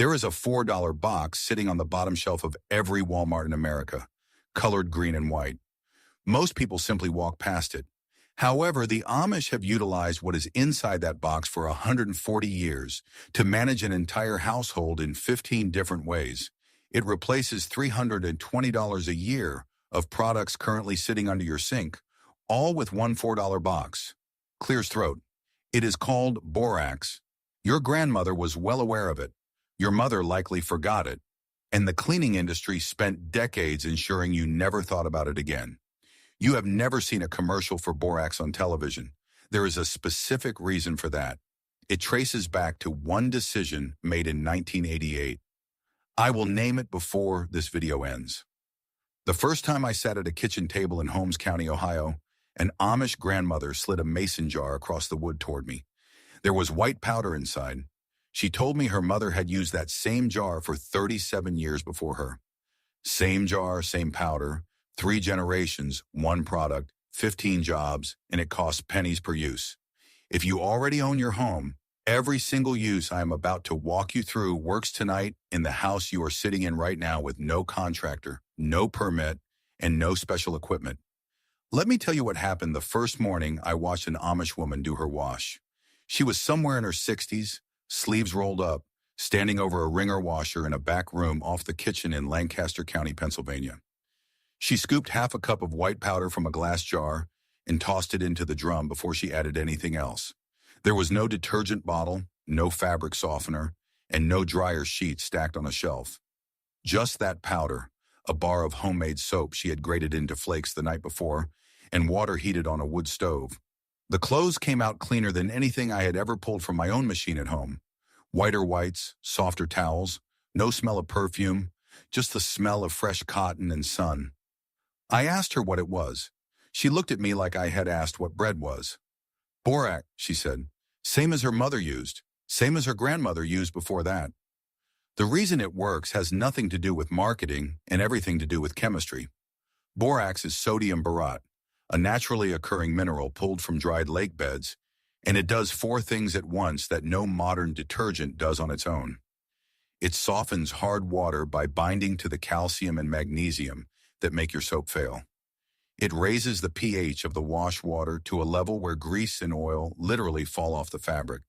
There is a $4 box sitting on the bottom shelf of every Walmart in America, colored green and white. Most people simply walk past it. However, the Amish have utilized what is inside that box for 140 years to manage an entire household in 15 different ways. It replaces $320 a year of products currently sitting under your sink, all with one $4 box. Clears throat. It is called borax. Your grandmother was well aware of it. Your mother likely forgot it. And the cleaning industry spent decades ensuring you never thought about it again. You have never seen a commercial for borax on television. There is a specific reason for that. It traces back to one decision made in 1988. I will name it before this video ends. The first time I sat at a kitchen table in Holmes County, Ohio, an Amish grandmother slid a mason jar across the wood toward me. There was white powder inside. She told me her mother had used that same jar for 37 years before her. Same jar, same powder, 3 generations, 1 product, 15 jobs, and it costs pennies per use. If you already own your home, every single use I am about to walk you through works tonight in the house you are sitting in right now with no contractor, no permit, and no special equipment. Let me tell you what happened the first morning I watched an Amish woman do her wash. She was somewhere in her 60s, sleeves rolled up, standing over a wringer washer in a back room off the kitchen in Lancaster County, Pennsylvania. She scooped half a cup of white powder from a glass jar and tossed it into the drum before she added anything else. There was no detergent bottle, no fabric softener, and no dryer sheet stacked on a shelf. Just that powder, a bar of homemade soap she had grated into flakes the night before, and water heated on a wood stove. The clothes came out cleaner than anything I had ever pulled from my own machine at home. Whiter whites, softer towels, no smell of perfume, just the smell of fresh cotton and sun. I asked her what it was. She looked at me like I had asked what bread was. Borax, she said. Same as her mother used. Same as her grandmother used before that. The reason it works has nothing to do with marketing and everything to do with chemistry. Borax is sodium borat, a naturally occurring mineral pulled from dried lake beds, and it does 4 things at once that no modern detergent does on its own. It softens hard water by binding to the calcium and magnesium that make your soap fail. It raises the pH of the wash water to a level where grease and oil literally fall off the fabric.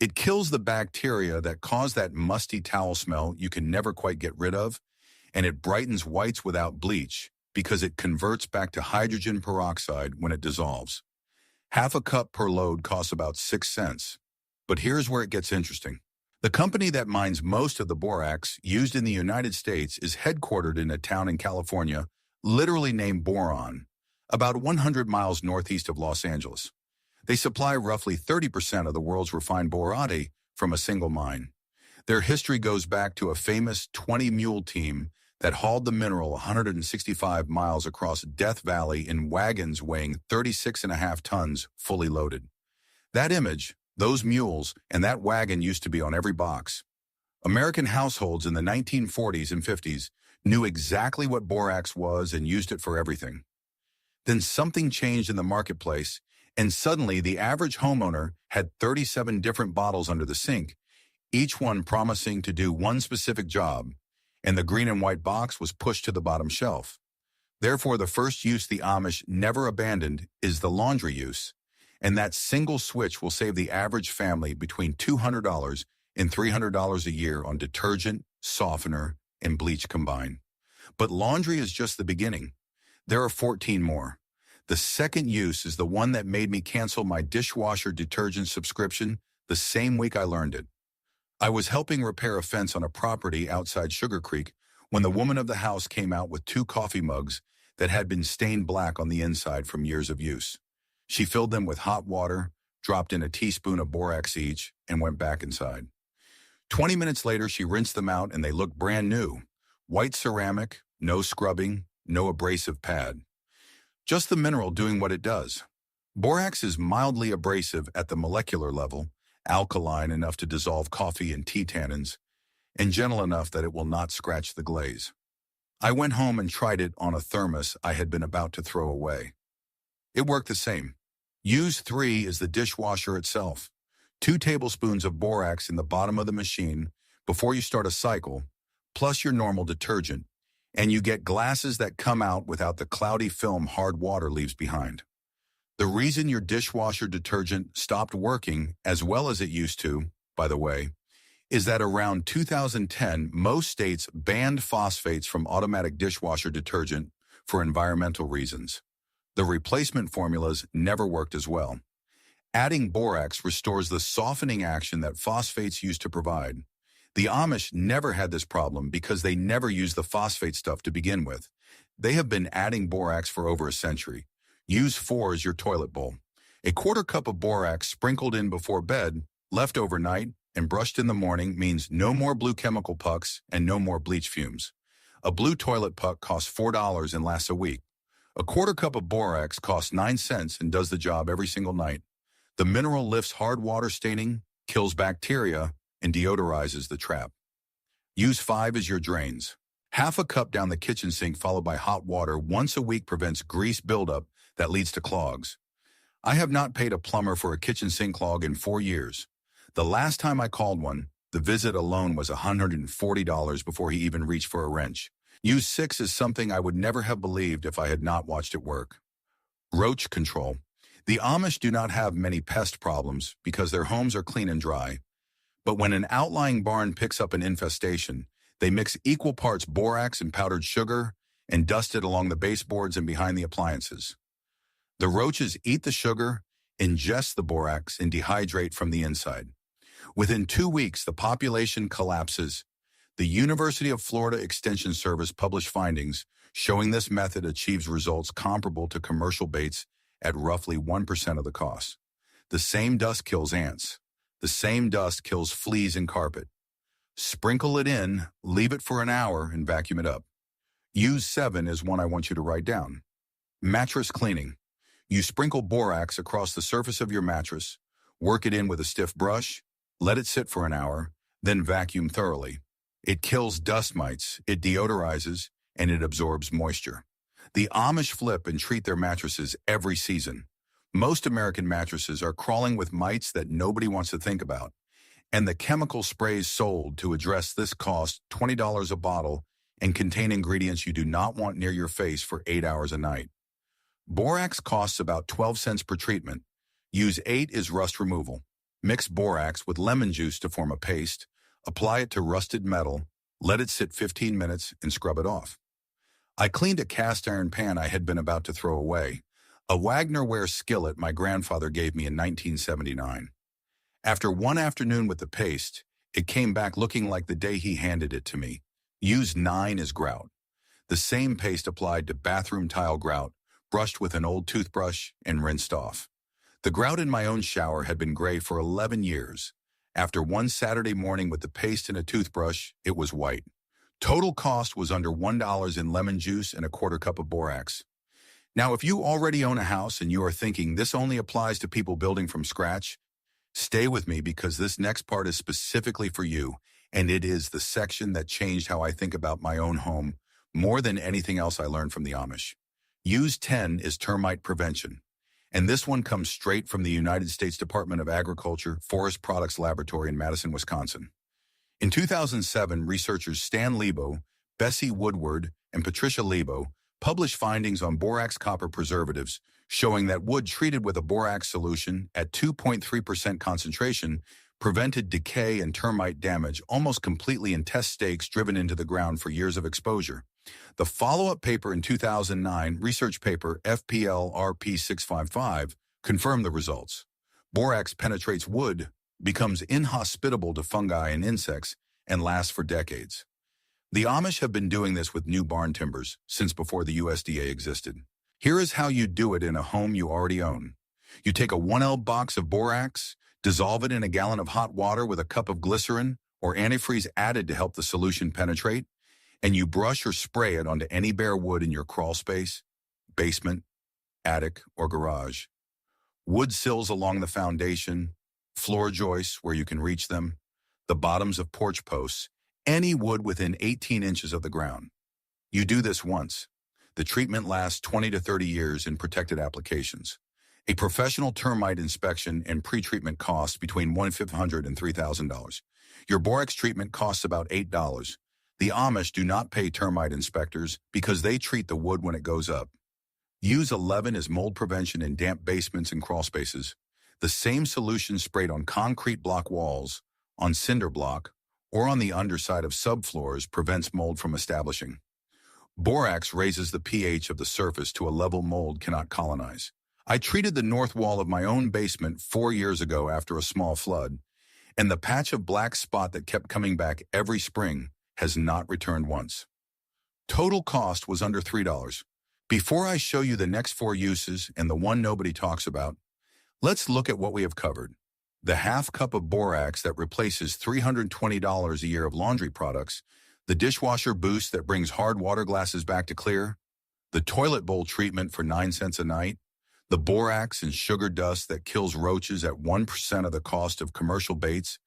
It kills the bacteria that cause that musty towel smell you can never quite get rid of, and it brightens whites without bleach because it converts back to hydrogen peroxide when it dissolves. Half a cup per load costs about 6 cents. But here's where it gets interesting. The company that mines most of the borax used in the United States is headquartered in a town in California, literally named Boron, about 100 miles northeast of Los Angeles. They supply roughly 30% of the world's refined borate from a single mine. Their history goes back to a famous 20-mule team that hauled the mineral 165 miles across Death Valley in wagons weighing 36.5 tons fully loaded. That image, those mules, and that wagon used to be on every box. American households in the 1940s and 50s knew exactly what borax was and used it for everything. Then something changed in the marketplace, and suddenly the average homeowner had 37 different bottles under the sink, each one promising to do one specific job, and the green and white box was pushed to the bottom shelf. Therefore, the first use the Amish never abandoned is the laundry use, and that single switch will save the average family between $200 and $300 a year on detergent, softener, and bleach combined. But laundry is just the beginning. There are 14 more. The second use is the one that made me cancel my dishwasher detergent subscription the same week I learned it. I was helping repair a fence on a property outside Sugar Creek when the woman of the house came out with 2 coffee mugs that had been stained black on the inside from years of use. She filled them with hot water, dropped in a teaspoon of borax each, and went back inside. 20 minutes later, she rinsed them out and they looked brand new. White ceramic, no scrubbing, no abrasive pad. Just the mineral doing what it does. Borax is mildly abrasive at the molecular level, alkaline enough to dissolve coffee and tea tannins, and gentle enough that it will not scratch the glaze. I went home and tried it on a thermos I had been about to throw away. It worked the same. Use 3 is the dishwasher itself. 2 tablespoons of borax in the bottom of the machine before you start a cycle, plus your normal detergent, and you get glasses that come out without the cloudy film hard water leaves behind. The reason your dishwasher detergent stopped working as well as it used to, by the way, is that around 2010, most states banned phosphates from automatic dishwasher detergent for environmental reasons. The replacement formulas never worked as well. Adding borax restores the softening action that phosphates used to provide. The Amish never had this problem because they never used the phosphate stuff to begin with. They have been adding borax for over a century. Use 4 as your toilet bowl. A quarter cup of borax sprinkled in before bed, left overnight, and brushed in the morning means no more blue chemical pucks and no more bleach fumes. A blue toilet puck costs $4 and lasts a week. A quarter cup of borax costs 9 cents and does the job every single night. The mineral lifts hard water staining, kills bacteria, and deodorizes the trap. Use 5 as your drains. Half a cup down the kitchen sink followed by hot water once a week prevents grease buildup that leads to clogs. I have not paid a plumber for a kitchen sink clog in 4 years. The last time I called one, the visit alone was $140 before he even reached for a wrench. Use 6 is something I would never have believed if I had not watched it work. Roach control. The Amish do not have many pest problems because their homes are clean and dry. But when an outlying barn picks up an infestation, they mix equal parts borax and powdered sugar and dust it along the baseboards and behind the appliances. The roaches eat the sugar, ingest the borax, and dehydrate from the inside. Within 2 weeks, the population collapses. The University of Florida Extension Service published findings showing this method achieves results comparable to commercial baits at roughly 1% of the cost. The same dust kills ants. The same dust kills fleas in carpet. Sprinkle it in, leave it for an hour, and vacuum it up. Use 7 is one I want you to write down. Mattress cleaning. You sprinkle borax across the surface of your mattress, work it in with a stiff brush, let it sit for an hour, then vacuum thoroughly. It kills dust mites, it deodorizes, and it absorbs moisture. The Amish flip and treat their mattresses every season. Most American mattresses are crawling with mites that nobody wants to think about, and the chemical sprays sold to address this cost $20 a bottle and contain ingredients you do not want near your face for 8 hours a night. Borax costs about 12 cents per treatment. Use 8 as rust removal. Mix borax with lemon juice to form a paste, apply it to rusted metal, let it sit 15 minutes, and scrub it off. I cleaned a cast iron pan I had been about to throw away, a Wagner-ware skillet my grandfather gave me in 1979. After one afternoon with the paste, it came back looking like the day he handed it to me. Use 9 as grout. The same paste applied to bathroom tile grout, brushed with an old toothbrush, and rinsed off. The grout in my own shower had been gray for 11 years. After one Saturday morning with the paste and a toothbrush, it was white. Total cost was under $1 in lemon juice and a quarter cup of borax. Now, if you already own a house and you are thinking this only applies to people building from scratch, stay with me because this next part is specifically for you, and it is the section that changed how I think about my own home more than anything else I learned from the Amish. Use 10 is termite prevention, and this one comes straight from the United States Department of Agriculture Forest Products Laboratory in Madison, Wisconsin. In 2007, researchers Stan Lebo, Bessie Woodward, and Patricia Lebo published findings on borax copper preservatives showing that wood treated with a borax solution at 2.3% concentration prevented decay and termite damage almost completely in test stakes driven into the ground for years of exposure. The follow-up paper in 2009, research paper FPL-RP655, confirmed the results. Borax penetrates wood, becomes inhospitable to fungi and insects, and lasts for decades. The Amish have been doing this with new barn timbers since before the USDA existed. Here is how you do it in a home you already own. You take a 1L box of borax, dissolve it in a gallon of hot water with a cup of glycerin or antifreeze added to help the solution penetrate, and you brush or spray it onto any bare wood in your crawl space, basement, attic, or garage. Wood sills along the foundation, floor joists where you can reach them, the bottoms of porch posts, any wood within 18 inches of the ground. You do this once. The treatment lasts 20 to 30 years in protected applications. A professional termite inspection and pre-treatment costs between $1,500 and $3,000. Your borax treatment costs about $8. The Amish do not pay termite inspectors because they treat the wood when it goes up. Use 11 as mold prevention in damp basements and crawl spaces. The same solution sprayed on concrete block walls, on cinder block, or on the underside of subfloors prevents mold from establishing. Borax raises the pH of the surface to a level mold cannot colonize. I treated the north wall of my own basement 4 years ago after a small flood, and the patch of black spot that kept coming back every spring has not returned once. Total cost was under $3. Before I show you the next 4 uses and the one nobody talks about, let's look at what we have covered. The half cup of borax that replaces $320 a year of laundry products, the dishwasher boost that brings hard water glasses back to clear, the toilet bowl treatment for 9 cents a night, the borax and sugar dust that kills roaches at 1% of the cost of commercial baits,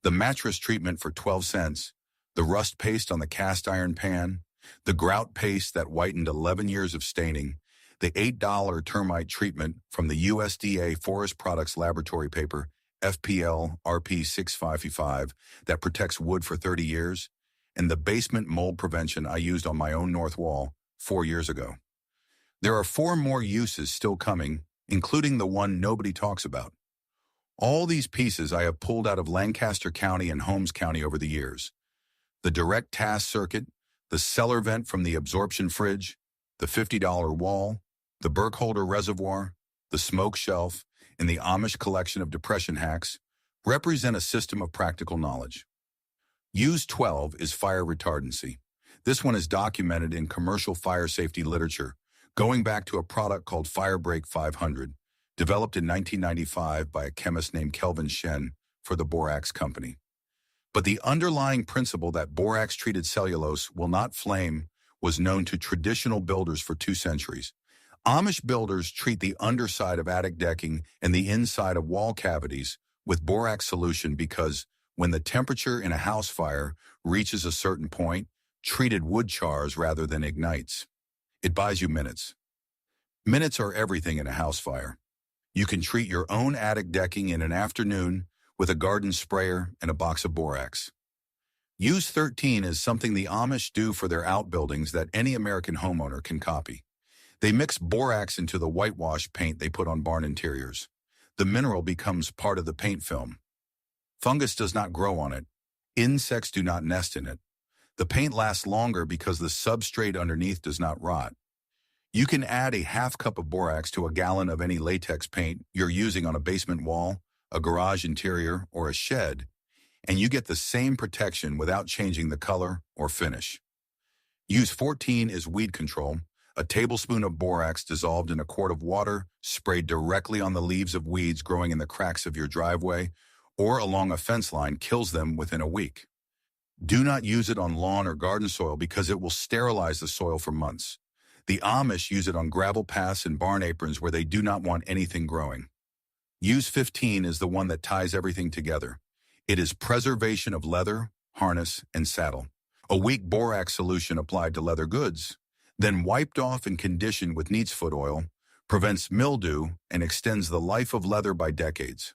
the mattress treatment for 12 cents, the rust paste on the cast iron pan, the grout paste that whitened 11 years of staining, the $8 termite treatment from the USDA Forest Products Laboratory paper, FPL RP6555, that protects wood for 30 years, and the basement mold prevention I used on my own north wall 4 years ago. There are 4 more uses still coming, including the one nobody talks about. All these pieces I have pulled out of Lancaster County and Holmes County over the years. The direct task circuit, the cellar vent from the absorption fridge, the $50 wall, the Burkholder reservoir, the smoke shelf, and the Amish collection of depression hacks represent a system of practical knowledge. Use 12 is fire retardancy. This one is documented in commercial fire safety literature, going back to a product called Firebreak 500, developed in 1995 by a chemist named Kelvin Shen for the Borax Company. But the underlying principle that borax-treated cellulose will not flame was known to traditional builders for 2 centuries. Amish builders treat the underside of attic decking and the inside of wall cavities with borax solution because when the temperature in a house fire reaches a certain point, treated wood chars rather than ignites. It buys you minutes. Minutes are everything in a house fire. You can treat your own attic decking in an afternoon with a garden sprayer and a box of borax. Use 13 is something the Amish do for their outbuildings that any American homeowner can copy. They mix borax into the whitewash paint they put on barn interiors. The mineral becomes part of the paint film. Fungus does not grow on it. Insects do not nest in it. The paint lasts longer because the substrate underneath does not rot. You can add a half cup of borax to a gallon of any latex paint you're using on a basement wall, a garage interior, or a shed, and you get the same protection without changing the color or finish. Use 14 as weed control, a tablespoon of borax dissolved in a quart of water, sprayed directly on the leaves of weeds growing in the cracks of your driveway or along a fence line kills them within a week. Do not use it on lawn or garden soil because it will sterilize the soil for months. The Amish use it on gravel paths and barn aprons where they do not want anything growing. Use 15 is the one that ties everything together. It is preservation of leather, harness, and saddle. A weak borax solution applied to leather goods, then wiped off and conditioned with neatsfoot oil, prevents mildew and extends the life of leather by decades.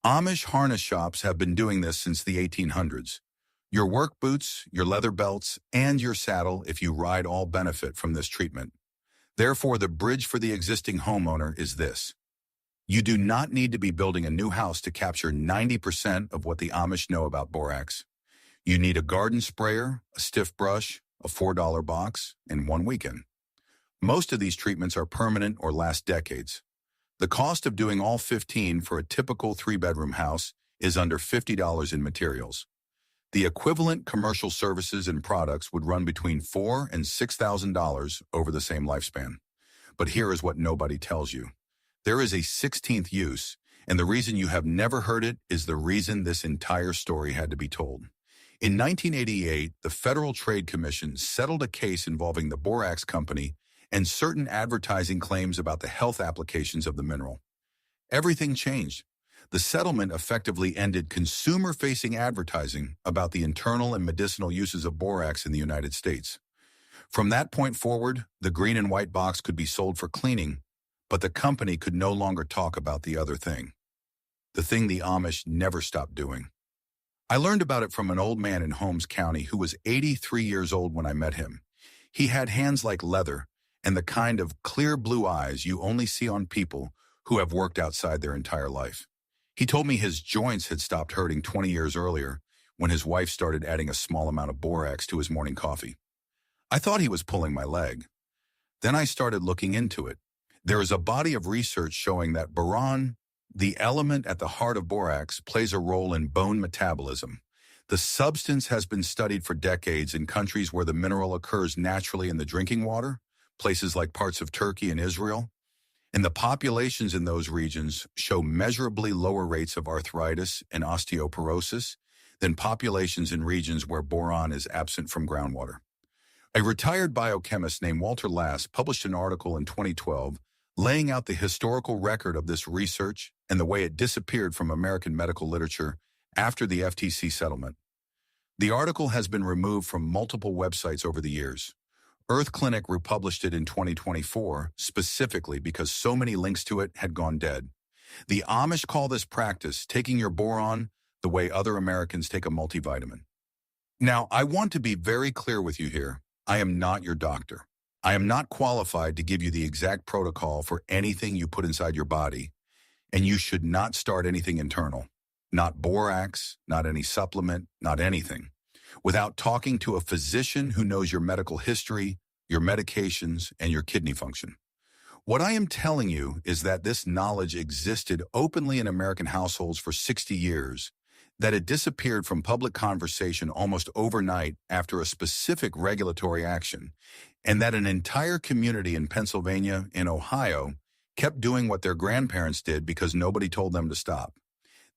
Amish harness shops have been doing this since the 1800s. Your work boots, your leather belts, and your saddle, if you ride, all benefit from this treatment. Therefore, the bridge for the existing homeowner is this. You do not need to be building a new house to capture 90% of what the Amish know about borax. You need a garden sprayer, a stiff brush, a $4 box, and 1 weekend. Most of these treatments are permanent or last decades. The cost of doing all 15 for a typical 3-bedroom house is under $50 in materials. The equivalent commercial services and products would run between $4,000 and $6,000 over the same lifespan. But here is what nobody tells you. There is a 16th use, and the reason you have never heard it is the reason this entire story had to be told. In 1988, the Federal Trade Commission settled a case involving the Borax Company and certain advertising claims about the health applications of the mineral. Everything changed. The settlement effectively ended consumer-facing advertising about the internal and medicinal uses of borax in the United States. From that point forward, the green and white box could be sold for cleaning, But the company could no longer talk about the other thing, the thing the Amish never stopped doing. I learned about it from an old man in Holmes County who was 83 years old when I met him. He had hands like leather and the kind of clear blue eyes you only see on people who have worked outside their entire life. He told me his joints had stopped hurting 20 years earlier when his wife started adding a small amount of borax to his morning coffee. I thought he was pulling my leg. Then I started looking into it. There is a body of research showing that boron, the element at the heart of borax, plays a role in bone metabolism. The substance has been studied for decades in countries where the mineral occurs naturally in the drinking water, places like parts of Turkey and Israel. And the populations in those regions show measurably lower rates of arthritis and osteoporosis than populations in regions where boron is absent from groundwater. A retired biochemist named Walter Lass published an article in 2012 laying out the historical record of this research and the way it disappeared from American medical literature after the FTC settlement. The article has been removed from multiple websites over the years. Earth Clinic republished it in 2024 specifically because so many links to it had gone dead. The Amish call this practice taking your boron the way other Americans take a multivitamin. Now, I want to be very clear with you here. I am not your doctor. I am not qualified to give you the exact protocol for anything you put inside your body, and you should not start anything internal. Not borax, not any supplement, not anything, without talking to a physician who knows your medical history, your medications, and your kidney function. What I am telling you is that this knowledge existed openly in American households for 60 years, that it disappeared from public conversation almost overnight after a specific regulatory action, and that an entire community in Pennsylvania and Ohio kept doing what their grandparents did because nobody told them to stop.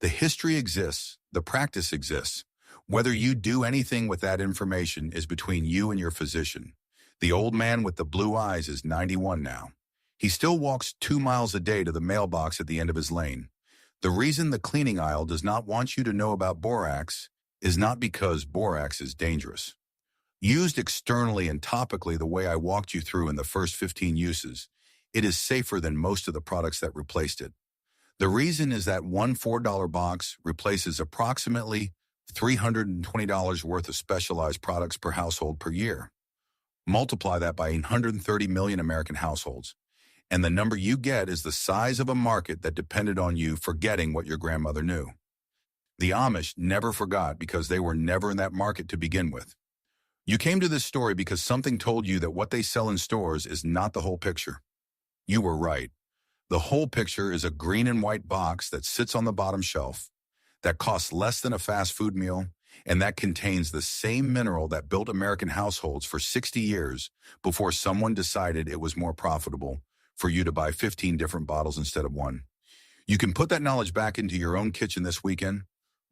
The history exists, the practice exists. Whether you do anything with that information is between you and your physician. The old man with the blue eyes is 91 now. He still walks 2 miles a day to the mailbox at the end of his lane. The reason the cleaning aisle does not want you to know about borax is not because borax is dangerous. Used externally and topically the way I walked you through in the first 15 uses, it is safer than most of the products that replaced it. The reason is that one $4 box replaces approximately $320 worth of specialized products per household per year. Multiply that by 130 million American households, and the number you get is the size of a market that depended on you forgetting what your grandmother knew. The Amish never forgot because they were never in that market to begin with. You came to this story because something told you that what they sell in stores is not the whole picture. You were right. The whole picture is a green and white box that sits on the bottom shelf, that costs less than a fast food meal, and that contains the same mineral that built American households for 60 years before someone decided it was more profitable for you to buy 15 different bottles instead of one. You can put that knowledge back into your own kitchen this weekend,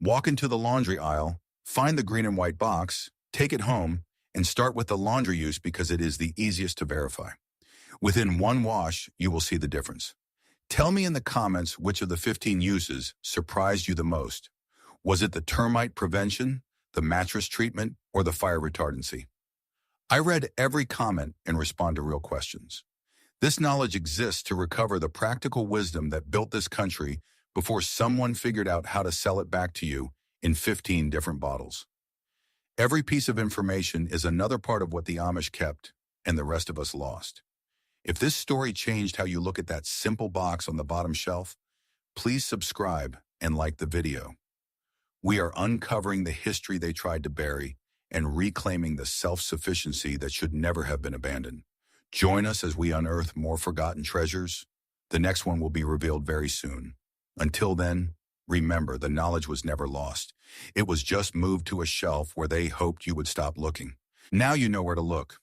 walk into the laundry aisle, find the green and white box, take it home, and start with the laundry use because it is the easiest to verify. Within one wash, you will see the difference. Tell me in the comments which of the 15 uses surprised you the most. Was it the termite prevention, the mattress treatment, or the fire retardancy? I read every comment and respond to real questions. This knowledge exists to recover the practical wisdom that built this country before someone figured out how to sell it back to you in 15 different bottles. Every piece of information is another part of what the Amish kept and the rest of us lost. If this story changed how you look at that simple box on the bottom shelf, please subscribe and like the video. We are uncovering the history they tried to bury and reclaiming the self-sufficiency that should never have been abandoned. Join us as we unearth more forgotten treasures. The next one will be revealed very soon. Until then, remember, the knowledge was never lost. It was just moved to a shelf where they hoped you would stop looking. Now you know where to look.